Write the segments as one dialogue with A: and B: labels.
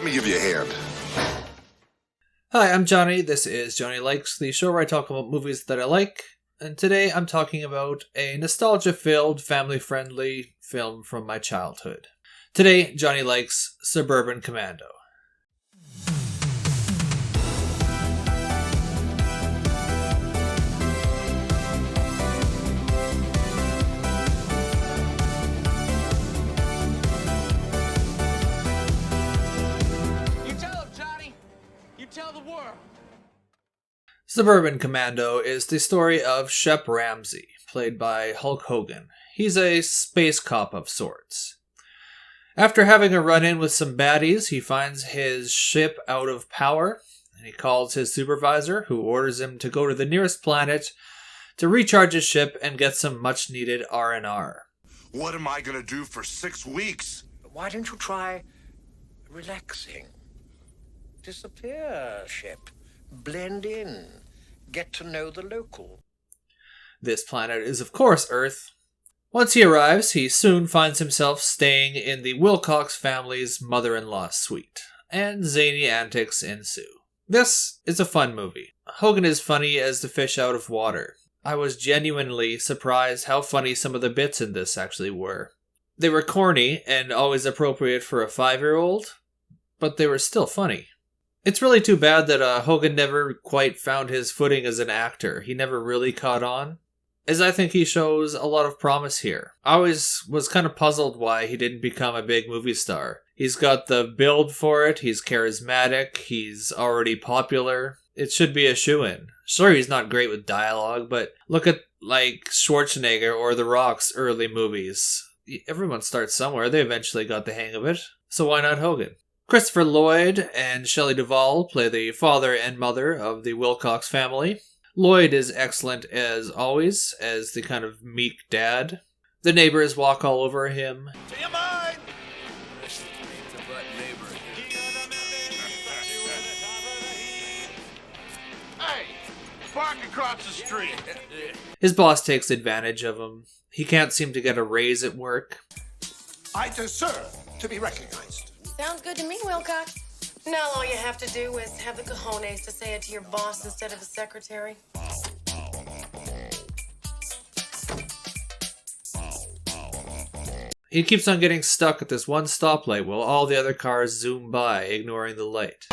A: me give you a hand.
B: Hi, I'm Johnny. This is Johnny Likes, the show where I talk about movies that I like. And today I'm talking about a nostalgia-filled, family-friendly film from my childhood. Today, Johnny likes Suburban Commando.
C: Tell the world.
B: Suburban Commando is the story of Shep Ramsey, played by Hulk Hogan. He's a space cop of sorts. After having a run-in with some baddies, he finds his ship out of power, and he calls his supervisor, who orders him to go to the nearest planet to recharge his ship and get some much-needed R&R.
A: What am I gonna do for 6 weeks?
C: Why don't you try relaxing? Disappear, Shep. Blend in. Get to know the local.
B: This planet is, of course, Earth. Once he arrives, he soon finds himself staying in the Wilcox family's mother-in-law suite, and zany antics ensue. This is a fun movie. Hogan is funny as the fish out of water. I was genuinely surprised how funny some of the bits in this actually were. They were corny and always appropriate for a 5-year-old, but they were still funny. It's really too bad that Hogan never quite found his footing as an actor. He never really caught on, as I think he shows a lot of promise here. I always was kind of puzzled why he didn't become a big movie star. He's got the build for it, he's charismatic, he's already popular. It should be a shoo-in. Sure, he's not great with dialogue, but look at, like, Schwarzenegger or The Rock's early movies. Everyone starts somewhere, they eventually got the hang of it. So why not Hogan? Christopher Lloyd and Shelley Duvall play the father and mother of the Wilcox family. Lloyd is excellent as always, as the kind of meek dad. The neighbors walk all over him.
A: Do you mind? Hey, park across the street.
B: His boss takes advantage of him. He can't seem to get a raise at work.
D: I deserve to be recognized.
E: Sounds good to me, Wilcox. Now all you have to do is have the cojones to say it to your boss instead of the secretary.
B: He keeps on getting stuck at this one stoplight while all the other cars zoom by, ignoring the light.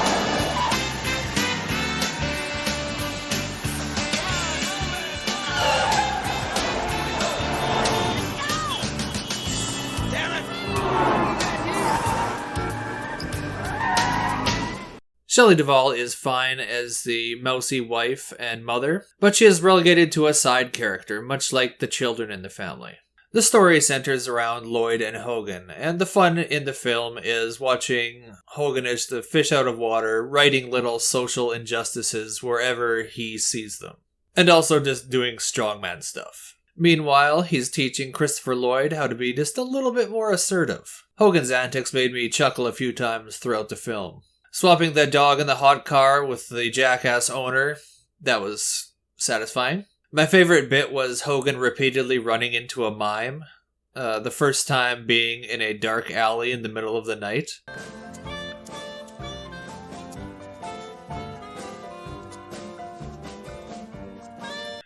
B: Shelley Duvall is fine as the mousy wife and mother, but she is relegated to a side character, much like the children in the family. The story centers around Lloyd and Hogan, and the fun in the film is watching Hogan as the fish out of water, righting little social injustices wherever he sees them, and also just doing strongman stuff. Meanwhile, he's teaching Christopher Lloyd how to be just a little bit more assertive. Hogan's antics made me chuckle a few times throughout the film. Swapping the dog in the hot car with the jackass owner, that was satisfying. My favorite bit was Hogan repeatedly running into a mime, the first time being in a dark alley in the middle of the night.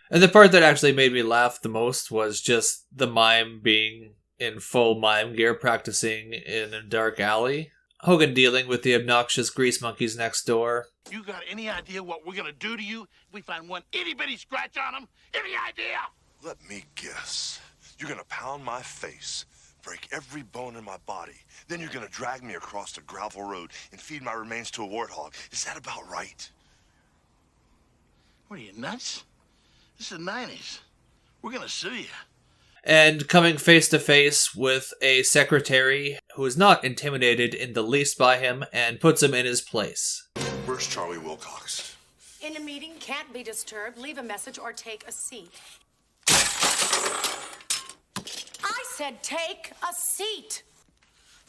B: And the part that actually made me laugh the most was just the mime being in full mime gear practicing in a dark alley. Hogan dealing with the obnoxious grease monkeys next door.
F: You got any idea what we're gonna do to you if we find one itty-bitty scratch on him? Any idea?
A: Let me guess. You're gonna pound my face, break every bone in my body. Then you're gonna drag me across the gravel road and feed my remains to a warthog. Is that about right?
F: What are you, nuts? This is the 90s. We're gonna sue you.
B: And coming face to face with a secretary who is not intimidated in the least by him and puts him in his place.
A: Where's Charlie Wilcox?
E: In a meeting, can't be disturbed. Leave a message or take a seat. I said take a seat.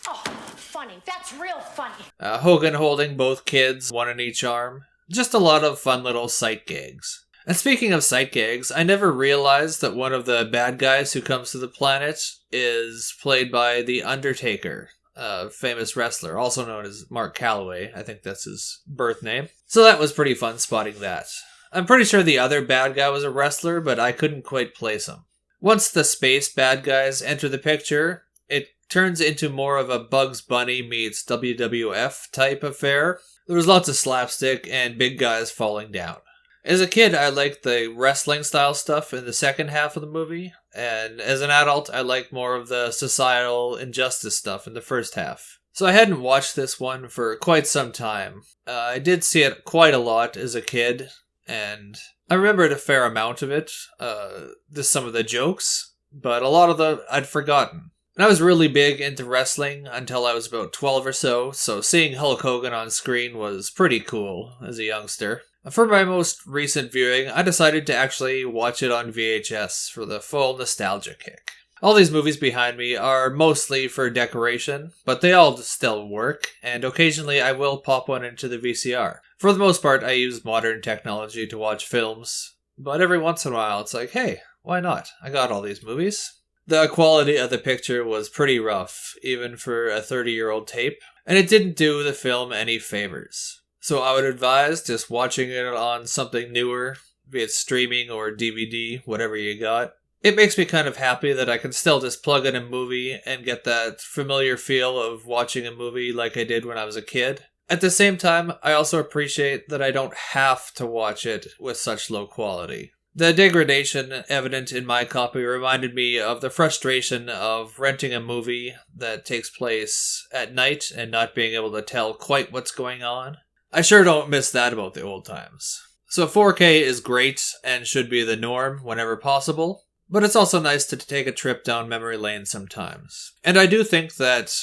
E: Oh, funny. That's real funny.
B: Hogan holding both kids, one in each arm. Just a lot of fun little sight gags. And speaking of sight gags, I never realized that one of the bad guys who comes to the planet is played by The Undertaker. a famous wrestler, also known as Mark Calloway. I think that's his birth name. So that was pretty fun spotting that. I'm pretty sure the other bad guy was a wrestler, but I couldn't quite place him. Once the space bad guys enter the picture, it turns into more of a Bugs Bunny meets WWF type affair. There was lots of slapstick and big guys falling down. As a kid, I liked the wrestling style stuff in the second half of the movie, and as an adult, I liked more of the societal injustice stuff in the first half. So I hadn't watched this one for quite some time. I did see it quite a lot as a kid, and I remembered a fair amount of it, some of the jokes, but a lot of them I'd forgotten. And I was really big into wrestling until I was about 12 or so seeing Hulk Hogan on screen was pretty cool as a youngster. For my most recent viewing, I decided to actually watch it on VHS for the full nostalgia kick. All these movies behind me are mostly for decoration, but they all still work, and occasionally I will pop one into the VCR. For the most part, I use modern technology to watch films, but every once in a while it's like, hey, why not? I got all these movies. The quality of the picture was pretty rough, even for a 30-year-old tape, and it didn't do the film any favors. So I would advise just watching it on something newer, be it streaming or DVD, whatever you got. It makes me kind of happy that I can still just plug in a movie and get that familiar feel of watching a movie like I did when I was a kid. At the same time, I also appreciate that I don't have to watch it with such low quality. The degradation evident in my copy reminded me of the frustration of renting a movie that takes place at night and not being able to tell quite what's going on. I sure don't miss that about the old times. So 4K is great and should be the norm whenever possible, but it's also nice to take a trip down memory lane sometimes. And I do think that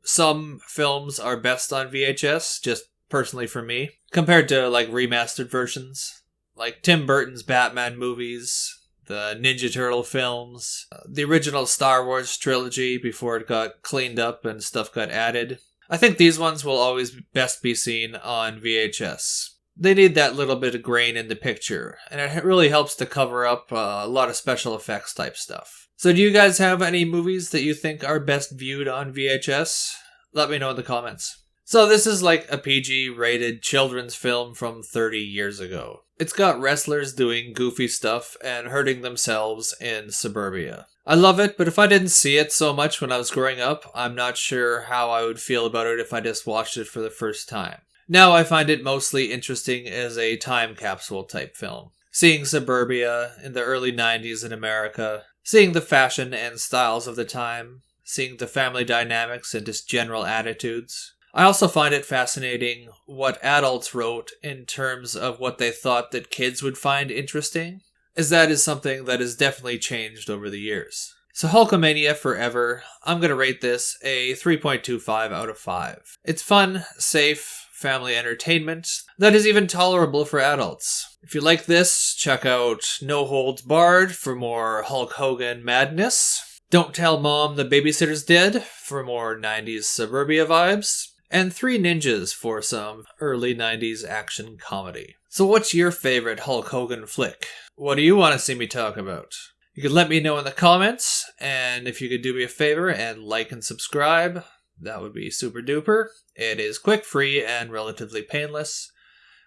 B: some films are best on VHS, just personally for me, compared to like remastered versions. Like Tim Burton's Batman movies, the Ninja Turtle films, the original Star Wars trilogy before it got cleaned up and stuff got added. I think these ones will always best be seen on VHS. They need that little bit of grain in the picture, and it really helps to cover up a lot of special effects type stuff. So do you guys have any movies that you think are best viewed on VHS? Let me know in the comments. So this is like a PG-rated children's film from 30 years ago. It's got wrestlers doing goofy stuff and hurting themselves in suburbia. I love it, but if I didn't see it so much when I was growing up, I'm not sure how I would feel about it if I just watched it for the first time. Now I find it mostly interesting as a time capsule type film. Seeing suburbia in the early 90s in America, seeing the fashion and styles of the time, seeing the family dynamics and just general attitudes. I also find it fascinating what adults wrote in terms of what they thought that kids would find interesting, as that is something that has definitely changed over the years. So Hulkamania Forever, I'm going to rate this a 3.25 out of 5. It's fun, safe, family entertainment that is even tolerable for adults. If you like this, check out No Holds Barred for more Hulk Hogan madness. Don't Tell Mom the Babysitter's Dead for more 90s suburbia vibes. And Three Ninjas for some early 90s action comedy. So what's your favorite Hulk Hogan flick? What do you want to see me talk about? You can let me know in the comments, and if you could do me a favor and like and subscribe, that would be super duper. It is quick, free, and relatively painless.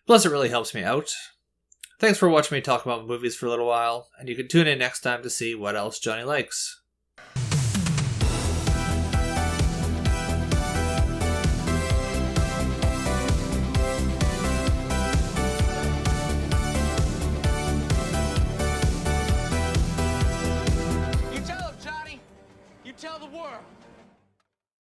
B: Plus it really helps me out. Thanks for watching me talk about movies for a little while, and you can tune in next time to see what else Johnny likes.